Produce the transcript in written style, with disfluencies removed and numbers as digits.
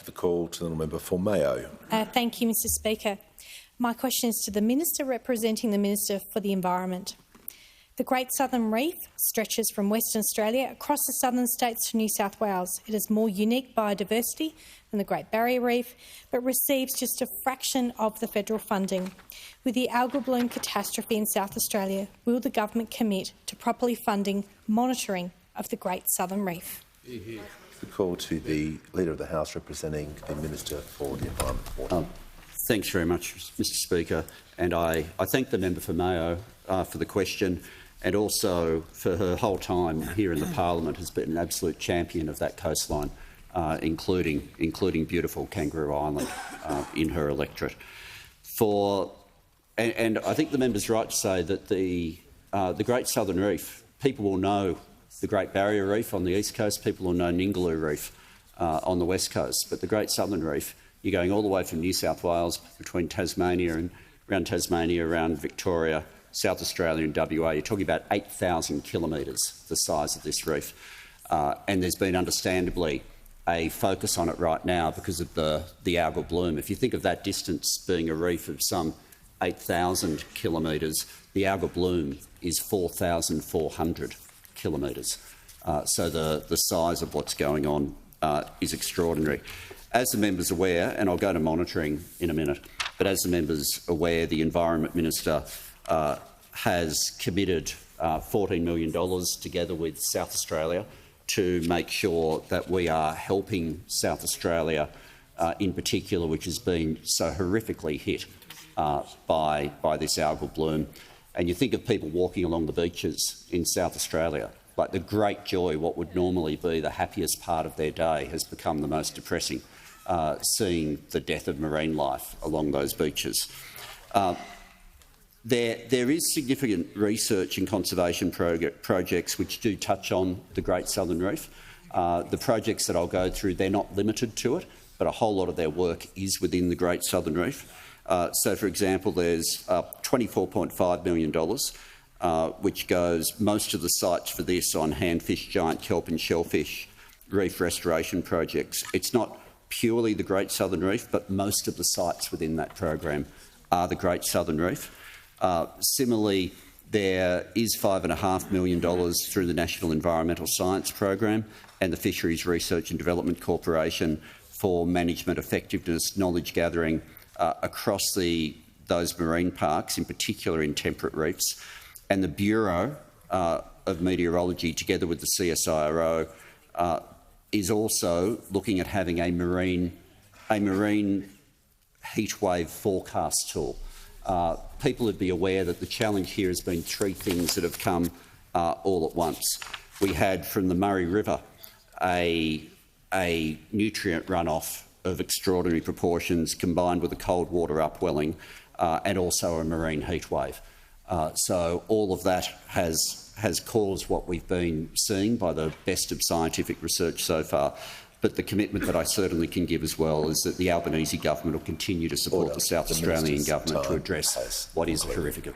The call to the member for Mayo. Thank you, Mr Speaker. My question is to the Minister representing the Minister for the Environment. The Great Southern Reef stretches from Western Australia across the southern states to New South Wales. It has more unique biodiversity than the Great Barrier Reef, but receives just a fraction of the federal funding. With the algal bloom catastrophe in South Australia, will the government commit to properly funding monitoring of the Great Southern Reef? The call to the Leader of the House representing the Minister for the Environment. Thanks very much, Mr Speaker. And I thank the member for Mayo for the question, and also for her whole time here in the Parliament has been an absolute champion of that coastline, including beautiful Kangaroo Island in her electorate. And I think the member's right to say that the Great Southern Reef, people will know the Great Barrier Reef on the east coast, people will know Ningaloo Reef on the west coast, but the Great Southern Reef, you're going all the way from New South Wales, between Tasmania and around Victoria, South Australia and WA. You're talking about 8,000 kilometres, the size of this reef. And there's been understandably a focus on it right now because of the algal bloom. If you think of that distance being a reef of some 8,000 kilometres, the algal bloom is 4,400 kilometres. So the size of what's going on is extraordinary. As the member's aware, and I'll go to monitoring in a minute, but as the member's aware, the Environment Minister has committed $14 million together with South Australia to make sure that we are helping South Australia in particular, which has been so horrifically hit by this algal bloom. And you think of people walking along the beaches in South Australia, like the great joy, what would normally be the happiest part of their day, has become the most depressing, seeing the death of marine life along those beaches. There is significant research and conservation projects which do touch on the Great Southern Reef. The projects that I'll go through, they're not limited to it, but a whole lot of their work is within the Great Southern Reef. So, for example, there's $24.5 million, which goes most of the sites for this on handfish, giant kelp and shellfish reef restoration projects. It's not purely the Great Southern Reef, but most of the sites within that program are the Great Southern Reef. Similarly, there is $5.5 million through the National Environmental Science Program and the Fisheries Research and Development Corporation for management effectiveness, knowledge gathering across those marine parks, in particular in temperate reefs. And the Bureau of Meteorology, together with the CSIRO, is also looking at having a marine heatwave forecast tool. People would be aware that the challenge here has been three things that have come all at once. We had from the Murray River a nutrient runoff of extraordinary proportions combined with a cold water upwelling and also a marine heatwave. So all of that has caused what we've been seeing by the best of scientific research so far. But the commitment that I certainly can give as well is that the Albanese government will continue to support the South Australian government to address what is a horrific